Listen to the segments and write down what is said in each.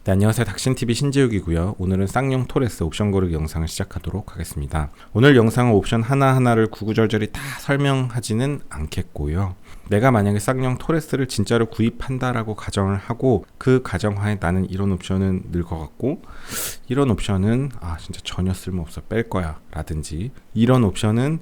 네, 안녕하세요. 닥신TV 신재욱이고요. 오늘은 쌍용 토레스 옵션 고르기 영상을 시작하도록 하겠습니다. 오늘 영상은 옵션 하나하나를 구구절절히 다 설명하지는 않겠고요. 내가 만약에 쌍용 토레스를 진짜로 구입한다라고 가정을 하고 그 가정하에 나는 이런 옵션은 늘 것 같고 이런 옵션은 진짜 전혀 쓸모없어 뺄 거야 라든지 이런 옵션은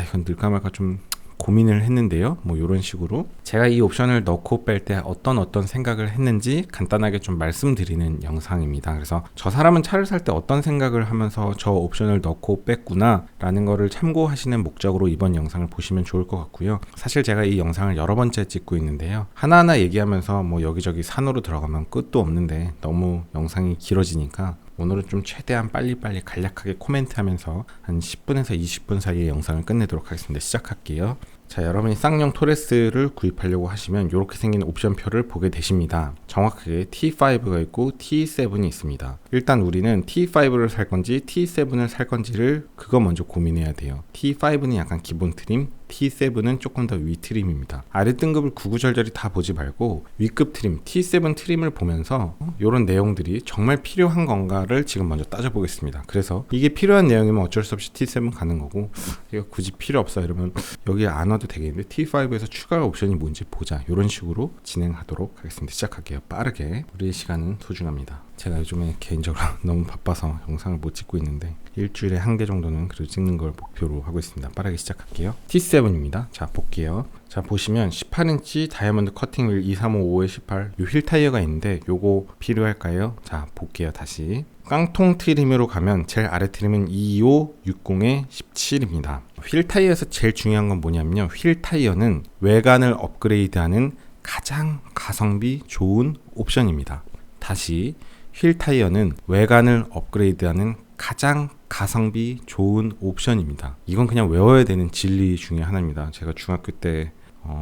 이건 늘까 말까 좀 고민을 했는데요. 이런 식으로 제가 이 옵션을 넣고 뺄 때 어떤 생각을 했는지 간단하게 좀 말씀드리는 영상입니다. 그래서 저 사람은 차를 살 때 어떤 생각을 하면서 저 옵션을 넣고 뺐구나 라는 거를 참고하시는 목적으로 이번 영상을 보시면 좋을 것 같고요. 사실 제가 이 영상을 여러 번째 찍고 있는데요. 하나하나 얘기하면서 여기저기 산으로 들어가면 끝도 없는데 너무 영상이 길어지니까 오늘은 좀 최대한 빨리빨리 간략하게 코멘트하면서 한 10분에서 20분 사이에 영상을 끝내도록 하겠습니다. 시작할게요. 자, 여러분이 쌍용 토레스를 구입하려고 하시면 이렇게 생긴 옵션표를 보게 되십니다. 정확하게 T5가 있고 T7이 있습니다. 일단 우리는 T5를 살 건지 T7을 살 건지를 그거 먼저 고민해야 돼요. T5는 약간 기본 트림, T7은 조금 더 위 트림입니다. 아래 등급을 구구절절히 다 보지 말고 위급 트림, T7 트림을 보면서 이런 내용들이 정말 필요한 건가를 지금 먼저 따져보겠습니다. 그래서 이게 필요한 내용이면 어쩔 수 없이 T7 가는 거고 이거 굳이 필요 없어 이러면 여기 안 와도 되겠는데 T5에서 추가 옵션이 뭔지 보자. 이런 식으로 진행하도록 하겠습니다. 시작할게요. 빠르게. 우리의 시간은 소중합니다. 제가 요즘에 개인적으로 너무 바빠서 영상을 못 찍고 있는데 일주일에 한 개 정도는 그래도 찍는 걸 목표로 하고 있습니다. 빠르게 시작할게요. T7입니다. 자, 볼게요. 자, 보시면 18인치 다이아몬드 커팅 휠 235, 5에18 요 휠 타이어가 있는데 요거 필요할까요? 자, 볼게요. 다시 깡통 트림으로 가면 제일 아래 트림은 25, 60에 17입니다. 휠 타이어에서 제일 중요한 건 뭐냐면요. 휠 타이어는 외관을 업그레이드하는 가장 가성비 좋은 옵션입니다. 다시 휠 타이어는 외관을 업그레이드하는 가장 가성비 좋은 옵션입니다. 이건 그냥 외워야 되는 진리 중에 하나입니다. 제가 중학교 때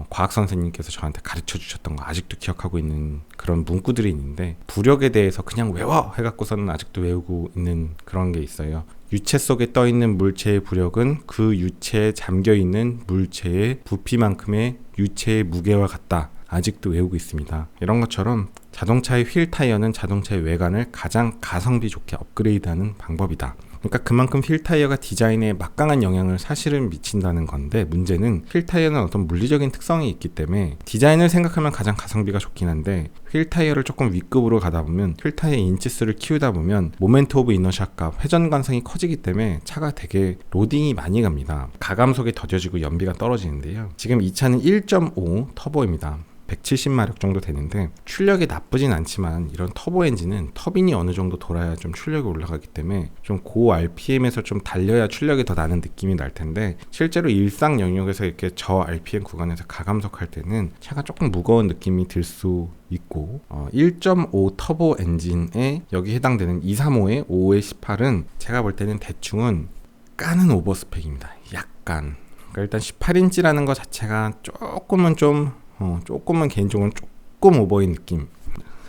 과학 선생님께서 저한테 가르쳐 주셨던 거 아직도 기억하고 있는 그런 문구들이 있는데 부력에 대해서 그냥 외워 해갖고서는 아직도 외우고 있는 그런 게 있어요. 유체 속에 떠 있는 물체의 부력은 그 유체에 잠겨 있는 물체의 부피만큼의 유체의 무게와 같다. 아직도 외우고 있습니다. 이런 것처럼 자동차의 휠 타이어는 자동차의 외관을 가장 가성비 좋게 업그레이드하는 방법이다. 그러니까 그만큼 휠 타이어가 디자인에 막강한 영향을 사실은 미친다는 건데 문제는 휠 타이어는 어떤 물리적인 특성이 있기 때문에 디자인을 생각하면 가장 가성비가 좋긴 한데 휠 타이어를 조금 윗급으로 가다 보면 휠 타이어 인치수를 키우다 보면 모멘트 오브 이너샤값 회전 관성이 커지기 때문에 차가 되게 로딩이 많이 갑니다. 가감속이 더뎌지고 연비가 떨어지는데요. 지금 이 차는 1.5 터보입니다. 170마력 정도 되는데 출력이 나쁘진 않지만 이런 터보 엔진은 터빈이 어느 정도 돌아야 좀 출력이 올라가기 때문에 좀 고 RPM에서 좀 달려야 출력이 더 나는 느낌이 날 텐데 실제로 일상 영역에서 이렇게 저 RPM 구간에서 가감속할 때는 차가 조금 무거운 느낌이 들 수 있고 1.5 터보 엔진에 여기 해당되는 235의 5의 18은 제가 볼 때는 대충은 까는 오버스펙입니다. 약간 그러니까 일단 18인치라는 것 자체가 조금은 개인적으로 조금 오버인 느낌.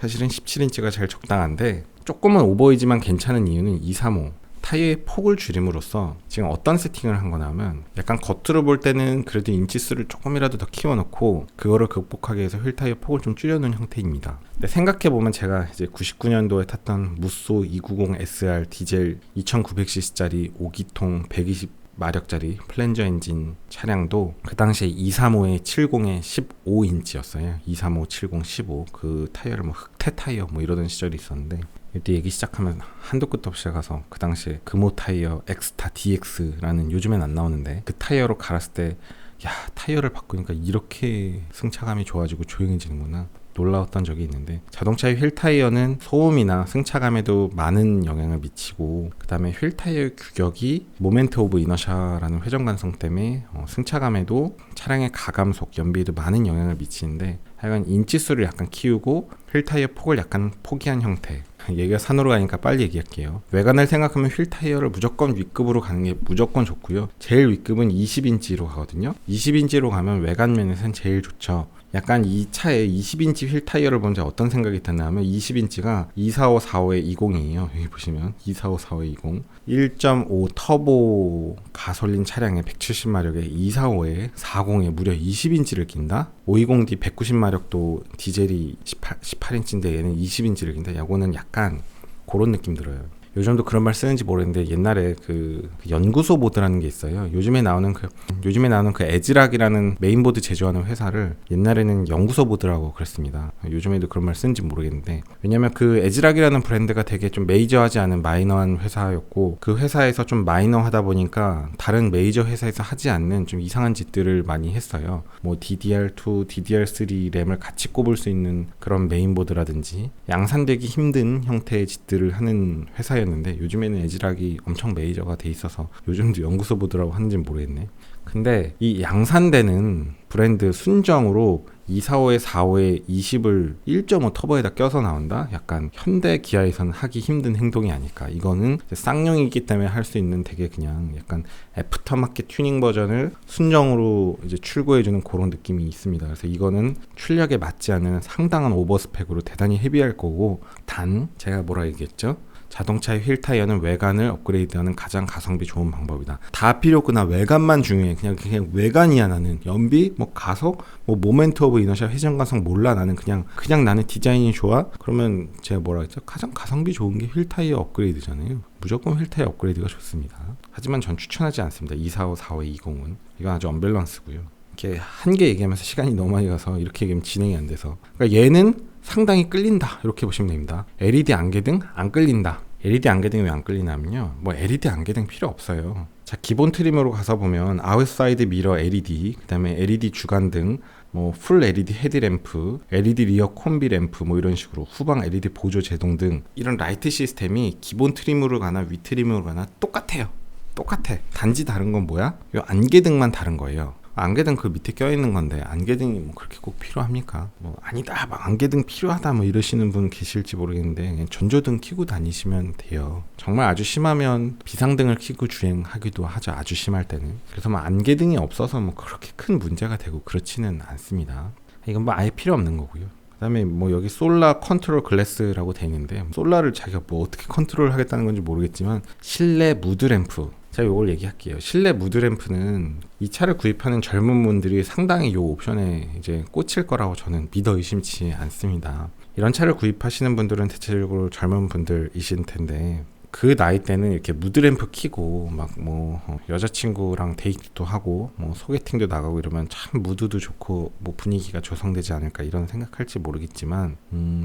사실은 17인치가 제일 적당한데 조금은 오버이지만 괜찮은 이유는 235 타이어의 폭을 줄임으로써 지금 어떤 세팅을 한 거냐면 약간 겉으로 볼 때는 그래도 인치수를 조금이라도 더 키워놓고 그거를 극복하기 위해서 휠 타이어 폭을 좀 줄여놓은 형태입니다. 근데 생각해보면 제가 이제 99년도에 탔던 무쏘 290 SR 디젤 2900cc짜리 5기통 120 마력짜리 플랜저 엔진 차량도 그 당시에 235에 70에 15인치였어요. 235, 70, 15 그 타이어를 흑태 타이어 이러던 시절이 있었는데 이때 얘기 시작하면 한도 끝도 없이 가서 그 당시에 금호 타이어 엑스타 DX라는 요즘엔 안 나오는데 그 타이어로 갈았을 때 야, 타이어를 바꾸니까 이렇게 승차감이 좋아지고 조용해지는구나 놀라웠던 적이 있는데 자동차의 휠 타이어는 소음이나 승차감에도 많은 영향을 미치고 그 다음에 휠 타이어의 규격이 모멘트 오브 이너샤라는 회전 관성 때문에 승차감에도 차량의 가감속, 연비에도 많은 영향을 미치는데 하여간 인치수를 약간 키우고 휠 타이어 폭을 약간 포기한 형태. 얘기가 산으로 가니까 빨리 얘기할게요. 외관을 생각하면 휠 타이어를 무조건 윗급으로 가는 게 무조건 좋고요. 제일 윗급은 20인치로 가거든요. 20인치로 가면 외관 면에서는 제일 좋죠. 약간 이 차에 20인치 휠 타이어를 본 적 어떤 생각이 드나 하면 20인치가 245-45-20이에요. 여기 보시면 245-45-20 1.5 터보 가솔린 차량에 170마력에 245에 40에 무려 20인치를 낀다? 520D 190마력도 디젤이 18인치인데 얘는 20인치를 낀다? 야구는 약간 그런 느낌 들어요. 요즘도 그런 말 쓰는지 모르겠는데 옛날에 그 연구소 보드라는 게 있어요. 요즘에 나오는 그 에즈락이라는 메인보드 제조하는 회사를 옛날에는 연구소 보드라고 그랬습니다. 요즘에도 그런 말 쓰는지 모르겠는데, 왜냐면 그 에즈락이라는 브랜드가 되게 좀 메이저하지 않은 마이너한 회사였고, 그 회사에서 좀 마이너하다 보니까 다른 메이저 회사에서 하지 않는 좀 이상한 짓들을 많이 했어요. 뭐 DDR2, DDR3 램을 같이 꼽을 수 있는 그런 메인보드라든지 양산되기 힘든 형태의 짓들을 하는 회사였는데, 요즘에는 에즈락이 엄청 메이저가 돼 있어서 요즘도 연구소 보드라고 하는지는 모르겠네. 근데 이 양산되는 브랜드 순정으로 245에 45에 20을 1.5 터보에다 껴서 나온다? 약간 현대 기아에서는 하기 힘든 행동이 아닐까. 이거는 쌍용이기 때문에 할 수 있는 되게 그냥 약간 애프터마켓 튜닝 버전을 순정으로 이제 출고해주는 그런 느낌이 있습니다. 그래서 이거는 출력에 맞지 않는 상당한 오버스펙으로 대단히 헤비할 거고, 단 제가 뭐라 얘기했죠? 자동차의 휠 타이어는 외관을 업그레이드하는 가장 가성비 좋은 방법이다. 다 필요 없구나. 외관만 중요해. 그냥 외관이야. 나는 연비, 뭐 가속, 뭐 모멘트 오브 이너셜, 회전 가속 몰라. 나는 그냥 나는 디자인이 좋아. 그러면 제가 뭐라 했죠? 가장 가성비 좋은 게 휠 타이어 업그레이드잖아요. 무조건 휠 타이어 업그레이드가 좋습니다. 하지만 전 추천하지 않습니다. 245, 45, 20은 이건 아주 언밸런스고요. 이렇게 한 개 얘기하면서 시간이 너무 많이 가서 이렇게 얘기하면 진행이 안 돼서, 그러니까 얘는 상당히 끌린다 이렇게 보시면 됩니다. LED 안개등 안 끌린다. LED 안개등이 왜 안 끌리냐면요, 뭐 LED 안개등 필요 없어요. 자, 기본 트림으로 가서 보면 아웃사이드 미러 LED, 그 다음에 LED 주간등, 뭐 풀 LED 헤드램프, LED 리어 콤비 램프, 뭐 이런 식으로 후방 LED 보조 제동 등 이런 라이트 시스템이 기본 트림으로 가나 위 트림으로 가나 똑같아요. 똑같아. 단지 다른 건 뭐야? 요 안개등만 다른 거예요. 안개등 그 밑에 껴있는 건데 안개등이 뭐 그렇게 꼭 필요합니까? 뭐 아니다, 막 안개등 필요하다 뭐 이러시는 분 계실지 모르겠는데 그냥 전조등 켜고 다니시면 돼요. 정말 아주 심하면 비상등을 켜고 주행하기도 하죠. 아주 심할 때는. 그래서 뭐 안개등이 없어서 뭐 그렇게 큰 문제가 되고 그렇지는 않습니다. 이건 뭐 아예 필요 없는 거고요. 그 다음에 뭐 여기 솔라 컨트롤 글래스라고 돼 있는데, 솔라를 자기가 뭐 어떻게 컨트롤 하겠다는 건지 모르겠지만 실내 무드 램프, 제가 이걸 얘기할게요. 실내 무드 램프는 이 차를 구입하는 젊은 분들이 상당히 이 옵션에 이제 꽂힐 거라고 저는 믿어 의심치 않습니다. 이런 차를 구입하시는 분들은 대체적으로 젊은 분들이신 텐데, 그 나이 때는 이렇게 무드램프 키고 막 뭐 여자친구랑 데이트도 하고 뭐 소개팅도 나가고 이러면 참 무드도 좋고 뭐 분위기가 조성되지 않을까 이런 생각할지 모르겠지만,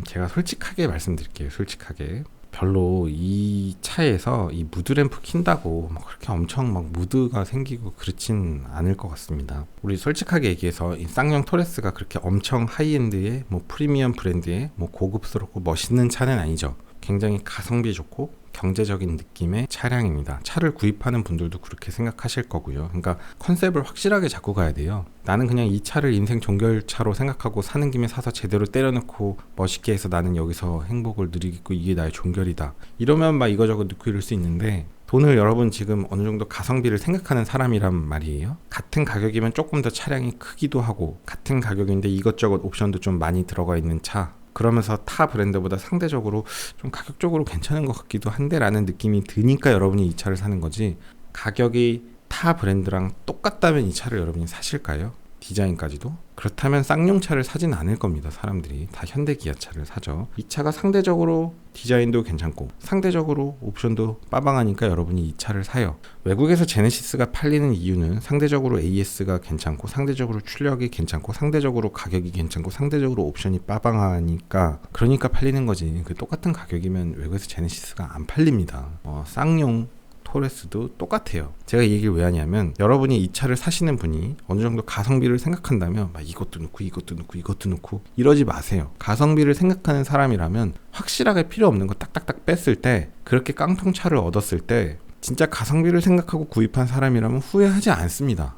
제가 솔직하게 말씀드릴게요. 솔직하게 별로 이 차에서 이 무드램프 킨다고 막 그렇게 엄청 막 무드가 생기고 그렇진 않을 것 같습니다. 우리 솔직하게 얘기해서 이 쌍용 토레스가 그렇게 엄청 하이엔드의 뭐 프리미엄 브랜드의 뭐 고급스럽고 멋있는 차는 아니죠. 굉장히 가성비 좋고 경제적인 느낌의 차량입니다. 차를 구입하는 분들도 그렇게 생각하실 거고요. 그러니까 컨셉을 확실하게 잡고 가야 돼요. 나는 그냥 이 차를 인생 종결차로 생각하고 사는 김에 사서 제대로 때려놓고 멋있게 해서 나는 여기서 행복을 누리겠고 이게 나의 종결이다. 이러면 막 이거저거 넣고 이럴 수 있는데, 돈을 여러분 지금 어느 정도 가성비를 생각하는 사람이란 말이에요. 같은 가격이면 조금 더 차량이 크기도 하고 같은 가격인데 이것저것 옵션도 좀 많이 들어가 있는 차, 그러면서 타 브랜드보다 상대적으로 좀 가격적으로 괜찮은 것 같기도 한데 라는 느낌이 드니까 여러분이 이 차를 사는 거지, 가격이 타 브랜드랑 똑같다면 이 차를 여러분이 사실까요? 디자인까지도? 그렇다면 쌍용차를 사진 않을 겁니다. 사람들이 다 현대 기아차를 사죠. 이 차가 상대적으로 디자인도 괜찮고 상대적으로 옵션도 빠방하니까 여러분이 이 차를 사요. 외국에서 제네시스가 팔리는 이유는 상대적으로 AS가 괜찮고 상대적으로 출력이 괜찮고 상대적으로 가격이 괜찮고 상대적으로 옵션이 빠방하니까, 그러니까 팔리는 거지. 그 똑같은 가격이면 외국에서 제네시스가 안 팔립니다. 쌍용 토레스도 똑같아요. 제가 이 얘기를 왜 하냐면, 여러분이 이 차를 사시는 분이 어느 정도 가성비를 생각한다면 막 이것도 넣고 이것도 넣고 이것도 넣고 이러지 마세요. 가성비를 생각하는 사람이라면 확실하게 필요 없는 거 딱딱딱 뺐을 때, 그렇게 깡통차를 얻었을 때 진짜 가성비를 생각하고 구입한 사람이라면 후회하지 않습니다.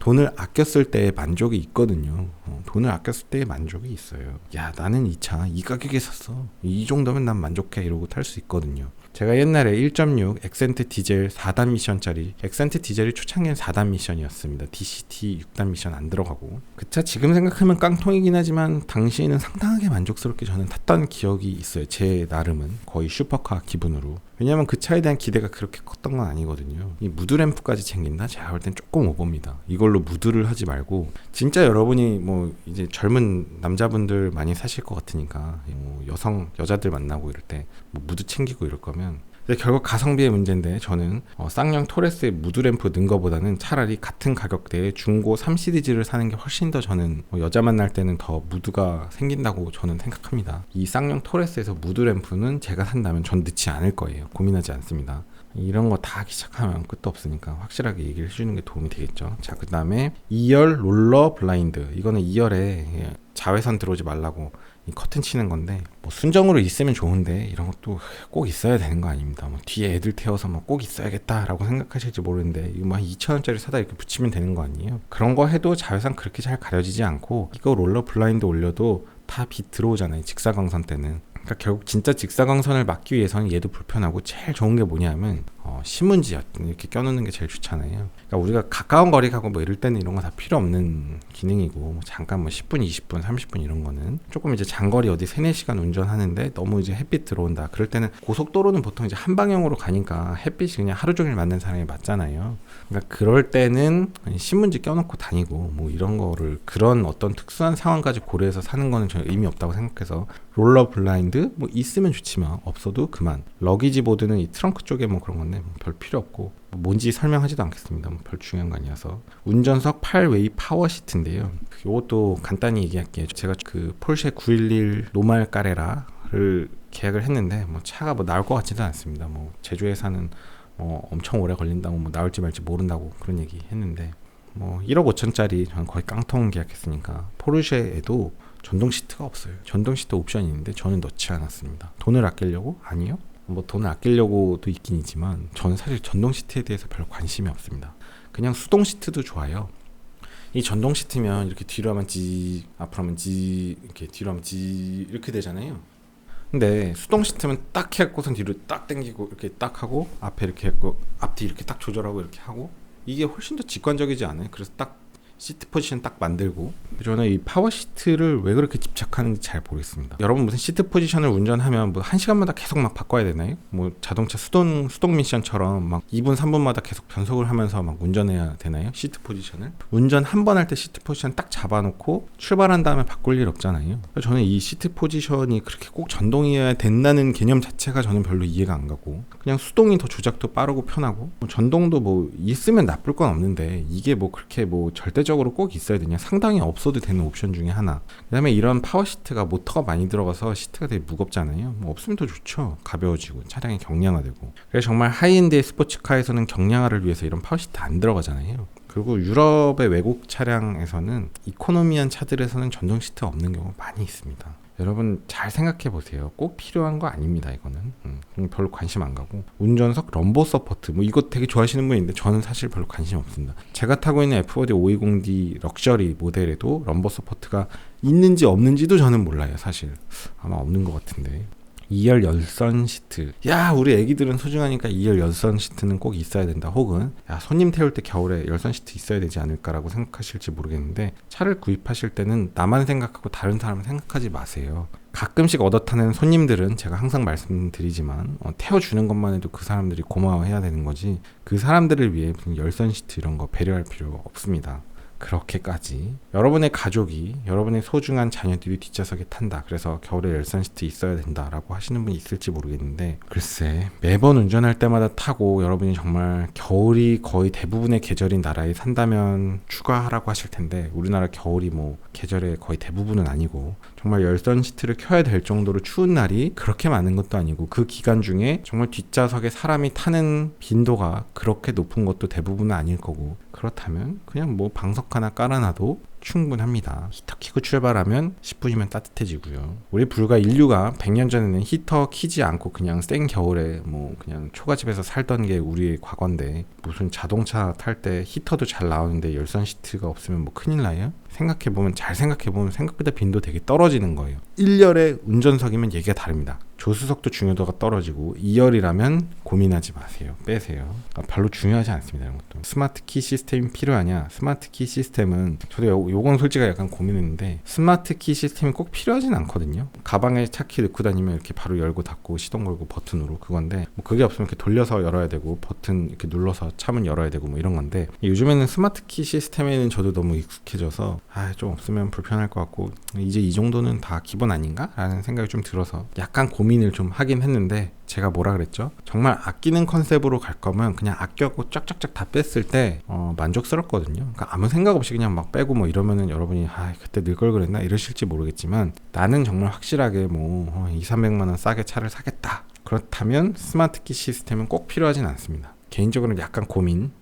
돈을 아꼈을 때의 만족이 있거든요. 돈을 아꼈을 때의 만족이 있어요. 야, 나는 이 차 이 가격에 샀어. 이 정도면 난 만족해. 이러고 탈 수 있거든요. 제가 옛날에 1.6 엑센트 디젤 4단 미션짜리, 엑센트 디젤이 초창기엔 4단 미션이었습니다. DCT 6단 미션 안 들어가고, 그 차 지금 생각하면 깡통이긴 하지만 당시에는 상당하게 만족스럽게 저는 탔던 기억이 있어요. 제 나름은 거의 슈퍼카 기분으로. 왜냐면 그 차에 대한 기대가 그렇게 컸던 건 아니거든요. 이 무드램프까지 챙긴다? 제가 볼 땐 조금 오버입니다. 이걸로 무드를 하지 말고, 진짜 여러분이 뭐 이제 젊은 남자분들 많이 사실 것 같으니까 뭐 여자들 만나고 이럴 때 뭐 무드 챙기고 이럴 거면, 근데 결국 가성비의 문제인데, 저는 쌍용 토레스에 무드램프 넣은 거보다는 차라리 같은 가격대에 중고 3시리즈를 사는 게 훨씬 더 저는 여자 만날 때는 더 무드가 생긴다고 저는 생각합니다. 이 쌍용 토레스에서 무드램프는 제가 산다면 전 넣지 않을 거예요. 고민하지 않습니다. 이런 거 다 하기 시작하면 끝도 없으니까 확실하게 얘기를 해주는 게 도움이 되겠죠. 자, 그 다음에 2열 롤러 블라인드. 이거는 2열에 자외선 들어오지 말라고 이 커튼 치는 건데, 뭐 순정으로 있으면 좋은데 이런 것도 꼭 있어야 되는 거 아닙니다. 뭐 뒤에 애들 태워서 뭐 꼭 있어야겠다라고 생각하실지 모르는데, 이거 뭐 한 2,000원짜리 사다 이렇게 붙이면 되는 거 아니에요? 그런 거 해도 자외선 그렇게 잘 가려지지 않고, 이거 롤러 블라인드 올려도 다 빛 들어오잖아요. 직사광선 때는. 그러니까 결국 진짜 직사광선을 막기 위해서는 얘도 불편하고, 제일 좋은 게 뭐냐면 신문지 이렇게 껴놓는 게 제일 좋잖아요. 그러니까 우리가 가까운 거리 가고 뭐 이럴 때는 이런 거 다 필요 없는 기능이고, 뭐 잠깐 뭐 10분, 20분, 30분 이런 거는 조금 이제 장거리 어디 3-4시간 운전하는데 너무 이제 햇빛 들어온다. 그럴 때는 고속도로는 보통 이제 한 방향으로 가니까 햇빛이 그냥 하루 종일 맞는 사람이 맞잖아요. 그러니까 그럴 때는 신문지 껴놓고 다니고 뭐 이런 거를, 그런 어떤 특수한 상황까지 고려해서 사는 거는 저는 의미 없다고 생각해서, 롤러 블라인드 뭐 있으면 좋지만 없어도 그만. 러기지 보드는 이 트렁크 쪽에 뭐 그런 건데 별 필요 없고, 뭔지 설명하지도 않겠습니다. 별 중요한 거 아니어서. 운전석 8웨이 파워 시트인데요. 이것도 간단히 얘기할게요. 제가 그 폴쉐 911 노말 까레라를 계약을 했는데, 뭐 차가 뭐 나올 것 같지도 않습니다. 뭐 제조회사는 엄청 오래 걸린다고, 뭐 나올지 말지 모른다고 그런 얘기 했는데, 뭐 1억 5천짜리 저는 거의 깡통 계약했으니까. 포르쉐에도 전동 시트가 없어요. 전동 시트 옵션이 있는데 저는 넣지 않았습니다. 돈을 아끼려고? 아니요. 뭐 돈을 아끼려고도 있긴 있지만 저는 사실 전동 시트에 대해서 별로 관심이 없습니다. 그냥 수동 시트도 좋아요. 이 전동 시트면 이렇게 뒤로 하면 지, 앞으로 하면 지, 이렇게 뒤로 하면 지 이렇게 되잖아요. 근데 수동 시트면 딱 해갖고선 뒤로 딱 당기고 이렇게 딱 하고, 앞에 이렇게 했고 앞뒤 이렇게 딱 조절하고 이렇게 하고, 이게 훨씬 더 직관적이지 않아요? 그래서 딱 시트 포지션 딱 만들고. 저는 이 파워 시트를 왜 그렇게 집착하는지 잘 모르겠습니다. 여러분 무슨 시트 포지션을 운전하면 뭐 1시간마다 계속 막 바꿔야 되나요? 뭐 자동차 수동 미션처럼 막 2분 3분마다 계속 변속을 하면서 막 운전해야 되나요? 시트 포지션을 운전 한 번 할 때 시트 포지션 딱 잡아놓고 출발한 다음에 바꿀 일 없잖아요. 저는 이 시트 포지션이 그렇게 꼭 전동이어야 된다는 개념 자체가 저는 별로 이해가 안 가고, 그냥 수동이 더 조작도 빠르고 편하고, 뭐 전동도 뭐 있으면 나쁠 건 없는데 이게 뭐 그렇게 뭐 절대적으로 꼭 있어야 되냐? 상당히 없어도 되는 옵션 중에 하나. 그 다음에 이런 파워 시트가 모터가 많이 들어가서 시트가 되게 무겁잖아요. 뭐 없으면 더 좋죠. 가벼워지고 차량이 경량화되고. 그래서 정말 하이엔드의 스포츠카에서는 경량화를 위해서 이런 파워 시트 안 들어가잖아요. 그리고 유럽의 외국 차량에서는 이코노미한 차들에서는 전동 시트가 없는 경우가 많이 있습니다. 여러분 잘 생각해 보세요. 꼭 필요한 거 아닙니다. 이거는 별로 관심 안 가고. 운전석 럼버 서포트, 뭐 이거 되게 좋아하시는 분인데 저는 사실 별로 관심 없습니다. 제가 타고 있는 F4D 520D 럭셔리 모델에도 럼버 서포트가 있는지 없는지도 저는 몰라요. 사실 아마 없는 것 같은데. 2열 열선 시트. 야, 우리 애기들은 소중하니까 2열 열선 시트는 꼭 있어야 된다. 혹은 야, 손님 태울 때 겨울에 열선 시트 있어야 되지 않을까라고 생각하실지 모르겠는데, 차를 구입하실 때는 나만 생각하고 다른 사람을 생각하지 마세요. 가끔씩 얻어 타는 손님들은 제가 항상 말씀드리지만 태워주는 것만 해도 그 사람들이 고마워해야 되는 거지, 그 사람들을 위해 무슨 열선 시트 이런 거 배려할 필요 없습니다. 그렇게까지 여러분의 가족이, 여러분의 소중한 자녀들이 뒷좌석에 탄다, 그래서 겨울에 열선 시트 있어야 된다라고 하시는 분이 있을지 모르겠는데, 글쎄 매번 운전할 때마다 타고 여러분이 정말 겨울이 거의 대부분의 계절인 나라에 산다면 추가하라고 하실 텐데, 우리나라 겨울이 뭐 계절의 거의 대부분은 아니고 정말 열선 시트를 켜야 될 정도로 추운 날이 그렇게 많은 것도 아니고, 그 기간 중에 정말 뒷좌석에 사람이 타는 빈도가 그렇게 높은 것도 대부분은 아닐 거고, 그렇다면 그냥 뭐 방석 하나 깔아놔도 충분합니다. 히터 켜고 출발하면 10분이면 따뜻해지고요. 우리 불과 인류가 100년 전에는 히터 키지 않고 그냥 생 겨울에 뭐 그냥 초가집에서 살던 게 우리의 과거인데, 무슨 자동차 탈 때 히터도 잘 나오는데 열선 시트가 없으면 뭐 큰일 나요? 생각해보면 잘 생각해보면 생각보다 빈도 되게 떨어지는 거예요. 1열의 운전석이면 얘기가 다릅니다. 조수석도 중요도가 떨어지고 2열이라면 고민하지 마세요. 빼세요. 별로 중요하지 않습니다. 이런 것도. 스마트 키 시스템이 필요하냐? 스마트 키 시스템은 저도 요건 솔직히 약간 고민했는데 스마트 키 시스템이 꼭 필요하진 않거든요. 가방에 차키 넣고 다니면 이렇게 바로 열고 닫고 시동 걸고 버튼으로 그건데 뭐 그게 없으면 이렇게 돌려서 열어야 되고 버튼 이렇게 눌러서 차문 열어야 되고 뭐 이런 건데 요즘에는 스마트 키 시스템에는 저도 너무 익숙해져서 좀 없으면 불편할 것 같고 이제 이 정도는 다 기본 아닌가? 라는 생각이 좀 들어서 약간 고민을 좀 하긴 했는데 제가 뭐라 그랬죠? 정말 아끼는 컨셉으로 갈 거면 그냥 아껴고 쫙쫙쫙 다 뺐을 때 만족스럽거든요. 그러니까 아무 생각 없이 그냥 막 빼고 뭐 이러면은 여러분이 그때 늘 걸 그랬나 이러실지 모르겠지만 나는 정말 확실하게 뭐 200~300만 원 싸게 차를 사겠다. 그렇다면 스마트키 시스템은 꼭 필요하진 않습니다. 개인적으로는 약간 고민.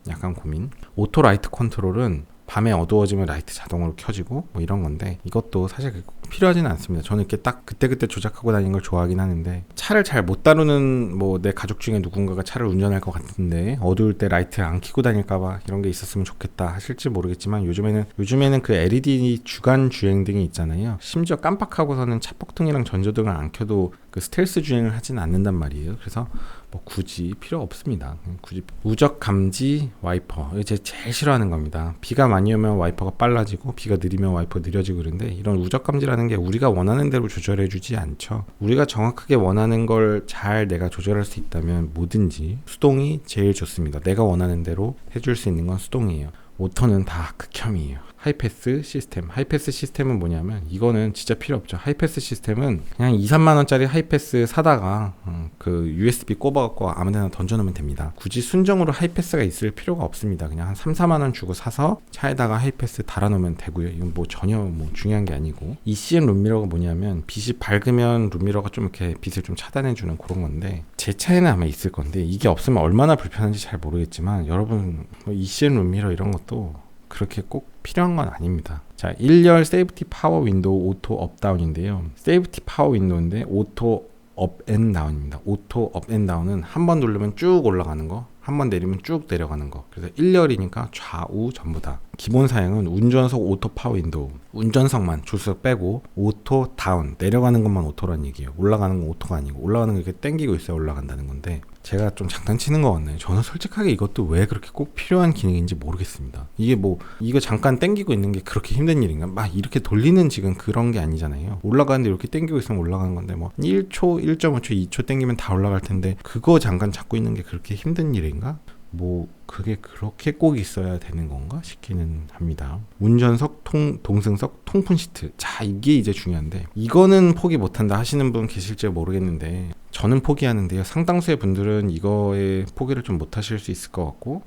오토 라이트 컨트롤은 밤에 어두워지면 라이트 자동으로 켜지고 뭐 이런 건데 이것도 사실 필요하지는 않습니다. 저는 이렇게 딱 그때그때 조작하고 다니는 걸 좋아하긴 하는데 차를 잘 못 다루는 뭐 내 가족 중에 누군가가 차를 운전할 것 같은데 어두울 때 라이트 안 켜고 다닐까봐 이런 게 있었으면 좋겠다 하실지 모르겠지만 요즘에는 그 LED 주간 주행등이 있잖아요. 심지어 깜빡하고서는 차폭등이랑 전조등을 안 켜도 그 스텔스 주행을 하진 않는단 말이에요. 그래서 뭐 굳이 필요 없습니다. 굳이 우적 감지 와이퍼 제가 제일 싫어하는 겁니다. 비가 많이 오면 와이퍼가 빨라지고 비가 느리면 와이퍼 느려지고 그런데 이런 우적 감지라는 게 우리가 원하는 대로 조절해 주지 않죠. 우리가 정확하게 원하는 걸 잘 내가 조절할 수 있다면 뭐든지 수동이 제일 좋습니다. 내가 원하는 대로 해줄 수 있는 건 수동이에요. 오토는 다 극혐이에요. 하이패스 시스템은 뭐냐면 이거는 진짜 필요 없죠. 하이패스 시스템은 그냥 2~3만 원짜리 하이패스 사다가 그 USB 꼽아갖고 아무데나 던져놓으면 됩니다. 굳이 순정으로 하이패스가 있을 필요가 없습니다. 그냥 한 3~4만 원 주고 사서 차에다가 하이패스 달아놓으면 되고요. 이건 뭐 전혀 뭐 중요한 게 아니고 ECM 룸미러가 뭐냐면 빛이 밝으면 룸미러가 좀 이렇게 빛을 좀 차단해주는 그런 건데 제 차에는 아마 있을 건데 이게 없으면 얼마나 불편한지 잘 모르겠지만 여러분 뭐 ECM 룸미러 이런 것도 그렇게 꼭 필요한 건 아닙니다. 자, 1열 세이프티 파워 윈도우 오토 업다운인데요. 세이프티 파워 윈도우인데 오토 업앤다운입니다. 오토 업앤다운은 한 번 누르면 쭉 올라가는 거, 한 번 내리면 쭉 내려가는 거. 그래서 1열이니까 좌우 전부 다. 기본 사양은 운전석 오토 파워 윈도우, 운전석만 조수석 빼고 오토 다운, 내려가는 것만 오토란 얘기예요. 올라가는 건 오토가 아니고 올라가는 거 이렇게 당기고 있어야 올라간다는 건데 제가 좀 장난치는 것 같네요. 저는 솔직하게 이것도 왜 그렇게 꼭 필요한 기능인지 모르겠습니다. 이게 뭐 이거 잠깐 당기고 있는 게 그렇게 힘든 일인가? 막 이렇게 돌리는 지금 그런 게 아니잖아요. 올라가는데 이렇게 당기고 있으면 올라가는 건데 뭐 1초, 1.5초, 2초 당기면 다 올라갈 텐데 그거 잠깐 잡고 있는 게 그렇게 힘든 일인가? 뭐 그게 그렇게 꼭 있어야 되는 건가 싶기는 합니다. 운전석, 동승석, 통풍 시트. 자, 이게 이제 중요한데 이거는 포기 못한다 하시는 분 계실지 모르겠는데 저는 포기하는데요. 상당수의 분들은 이거에 포기를 좀 못하실 수 있을 것 같고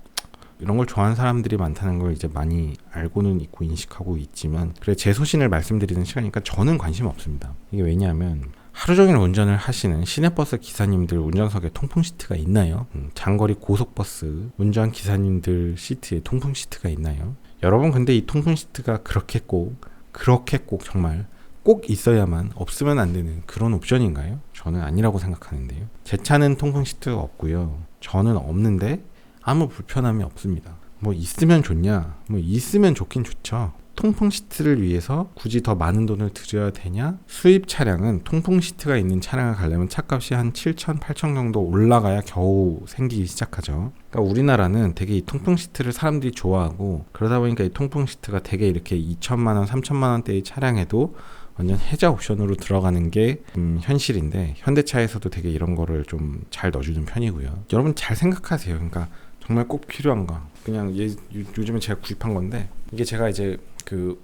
이런 걸 좋아하는 사람들이 많다는 걸 이제 많이 알고는 있고 인식하고 있지만 그래 제 소신을 말씀드리는 시간이니까 저는 관심 없습니다. 이게 왜냐하면 하루 종일 운전을 하시는 시내버스 기사님들 운전석에 통풍 시트가 있나요? 장거리 고속버스 운전 기사님들 시트에 통풍 시트가 있나요? 여러분 근데 이 통풍 시트가 그렇게 꼭 정말 꼭 있어야만 없으면 안 되는 그런 옵션인가요? 저는 아니라고 생각하는데요. 제 차는 통풍 시트가 없고요. 저는 없는데 아무 불편함이 없습니다. 뭐 있으면 좋냐? 뭐 있으면 좋긴 좋죠. 통풍 시트를 위해서 굳이 더 많은 돈을 들여야 되냐? 수입 차량은 통풍 시트가 있는 차량을 가려면 차값이 한 7천, 8천 정도 올라가야 겨우 생기기 시작하죠. 그러니까 우리나라는 되게 이 통풍 시트를 사람들이 좋아하고 그러다 보니까 이 통풍 시트가 되게 이렇게 2천만 원, 3천만 원대의 차량에도 완전 해자 옵션으로 들어가는 게 현실인데 현대차에서도 되게 이런 거를 좀 잘 넣어주는 편이고요. 여러분 잘 생각하세요. 그러니까 정말 꼭 필요한 거 그냥 요즘에 제가 구입한 건데 이게 제가 이제 그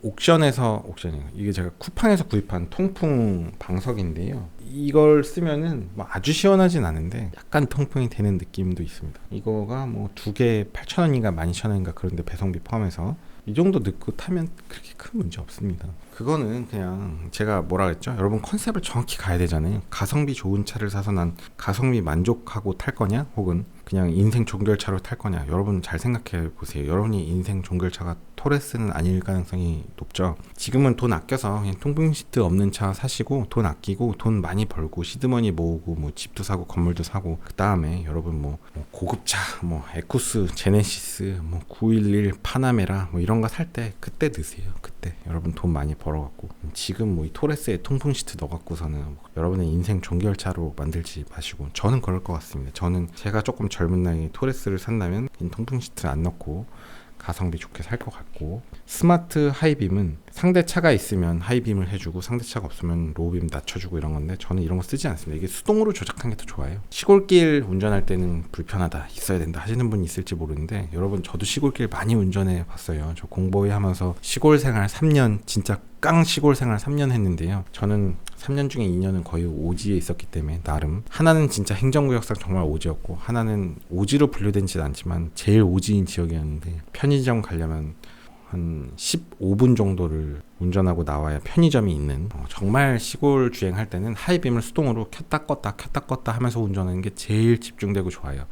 이게 제가 쿠팡에서 구입한 통풍 방석인데요. 이걸 쓰면은 뭐 아주 시원하진 않은데 약간 통풍이 되는 느낌도 있습니다. 이거가 뭐 2개 8,000원인가 12,000원인가 그런데 배송비 포함해서 이 정도 넣고 타면 그렇게 큰 문제 없습니다. 그거는 그냥 제가 뭐라 그랬죠? 여러분 컨셉을 정확히 가야 되잖아요. 가성비 좋은 차를 사서 난 가성비 만족하고 탈 거냐? 혹은 그냥 인생 종결차로 탈 거냐? 여러분 잘 생각해 보세요. 여러분이 인생 종결차가 토레스는 아닐 가능성이 높죠. 지금은 돈 아껴서 그냥 통풍 시트 없는 차 사시고 돈 아끼고 돈 많이 벌고 시드머니 모으고 뭐 집도 사고 건물도 사고, 그 다음에 여러분 뭐 고급차 뭐 에쿠스, 제네시스, 뭐 911, 파나메라 뭐 이런 거 살 때 그때 드세요. 그때 여러분 돈 많이 벌어갖고. 지금 뭐 이 토레스에 통풍 시트 넣어갖고서는 여러분의 인생 종결차로 만들지 마시고. 저는 그럴 것 같습니다. 저는 제가 조금 젊은 나이에 토레스를 산다면 통풍 시트를 안 넣고 가성비 좋게 살 것 같고, 스마트 하이빔은 상대 차가 있으면 하이빔을 해주고 상대 차가 없으면 로우빔 낮춰주고 이런 건데, 저는 이런 거 쓰지 않습니다. 이게 수동으로 조작한 게 더 좋아요. 시골길 운전할 때는 불편하다, 있어야 된다 하시는 분이 있을지 모르는데, 여러분 저도 시골길 많이 운전해 봤어요. 저 공보위 하면서 시골 생활 3년, 진짜 깡 시골 생활 3년 했는데요. 저는 3년 중에 2년은 거의 오지에 있었기 때문에 나름, 하나는 진짜 행정구역상 정말 오지였고 하나는 오지로 분류되지는 않지만 제일 오지인 지역이었는데, 편의점 가려면 한 15분 정도를 운전하고 나와야 편의점이 있는, 정말 시골 주행할 때는 하이빔을 수동으로 켰다 껐다 하면서 운전하는 게 제일 집중되고 좋아요.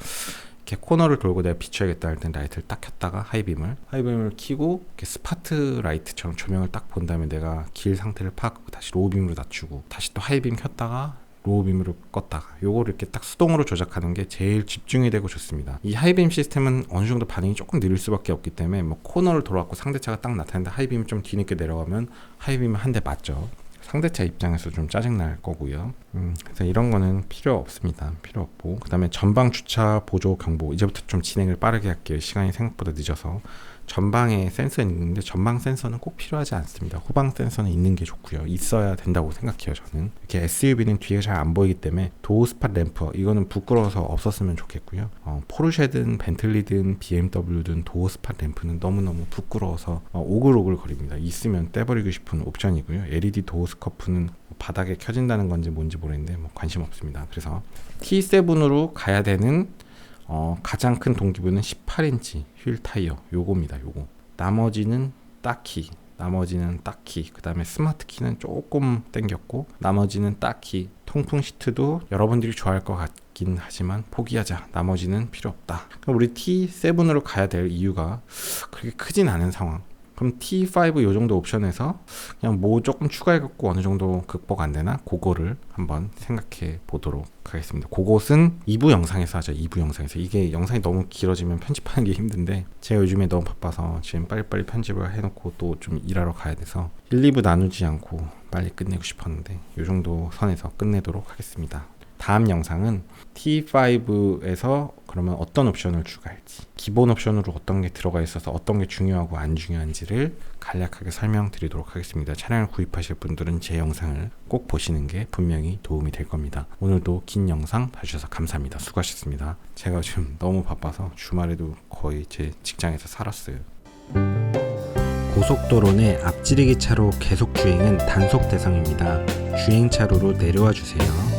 이렇게 코너를 돌고 내가 비춰야겠다 할 땐 라이트를 딱 켰다가 하이빔을 켜고 이렇게 스파트 라이트처럼 조명을 딱 본 다음에 내가 길 상태를 파악하고 다시 로우빔으로 낮추고 다시 또 하이빔 켰다가 로우빔으로 껐다가, 요거를 이렇게 딱 수동으로 조작하는 게 제일 집중이 되고 좋습니다. 이 하이빔 시스템은 어느 정도 반응이 조금 느릴 수밖에 없기 때문에, 뭐 코너를 돌아왔고 상대차가 딱 나타났는데 하이빔이 좀 뒤늦게 내려가면 하이빔을 한 대 맞죠. 상대차 입장에서 좀 짜증날 거고요. 그래서 이런 거는 필요 없습니다. 필요 없고, 그 다음에 전방 주차 보조 경보, 이제부터 좀 진행을 빠르게 할게요. 시간이 생각보다 늦어서. 전방에 센서는 있는데 전방 센서는 꼭 필요하지 않습니다. 후방 센서는 있는 게 좋고요. 있어야 된다고 생각해요, 저는. 이렇게 SUV는 뒤가 잘 안 보이기 때문에 도어 스팟 램프, 이거는 부끄러워서 없었으면 좋겠고요. 포르쉐든 벤틀리든 BMW든 도어 스팟 램프는 너무너무 부끄러워서 오글오글 거립니다. 있으면 떼버리고 싶은 옵션이고요. LED 도어 스커프는 바닥에 켜진다는 건지 뭔지 모르겠는데 뭐 관심 없습니다. 그래서 T7으로 가야 되는 가장 큰 동기부여는 18인치 휠 타이어, 요겁니다. 요거. 나머지는 딱히, 그 다음에 스마트 키는 조금 땡겼고, 나머지는 딱히. 통풍 시트도 여러분들이 좋아할 것 같긴 하지만 포기하자, 나머지는 필요 없다. 그럼 우리 T7으로 가야 될 이유가 그렇게 크진 않은 상황. 그럼 T5 요 정도 옵션에서 그냥 뭐 조금 추가해갖고 어느 정도 극복 안 되나? 그거를 한번 생각해 보도록 하겠습니다. 그것은 2부 영상에서 하죠. 2부 영상에서. 이게 영상이 너무 길어지면 편집하는 게 힘든데, 제가 요즘에 너무 바빠서 지금 빨리빨리 편집을 해놓고 또 좀 일하러 가야 돼서 1, 2부 나누지 않고 빨리 끝내고 싶었는데, 요 정도 선에서 끝내도록 하겠습니다. 다음 영상은 T5에서 그러면 어떤 옵션을 추가할지, 기본 옵션으로 어떤 게 들어가 있어서 어떤 게 중요하고 안 중요한지를 간략하게 설명드리도록 하겠습니다. 차량을 구입하실 분들은 제 영상을 꼭 보시는 게 분명히 도움이 될 겁니다. 오늘도 긴 영상 봐주셔서 감사합니다. 수고하셨습니다. 제가 지금 너무 바빠서 주말에도 거의 제 직장에서 살았어요. 고속도로 내 앞지르기 차로 계속 주행은 단속 대상입니다. 주행차로로 내려와 주세요.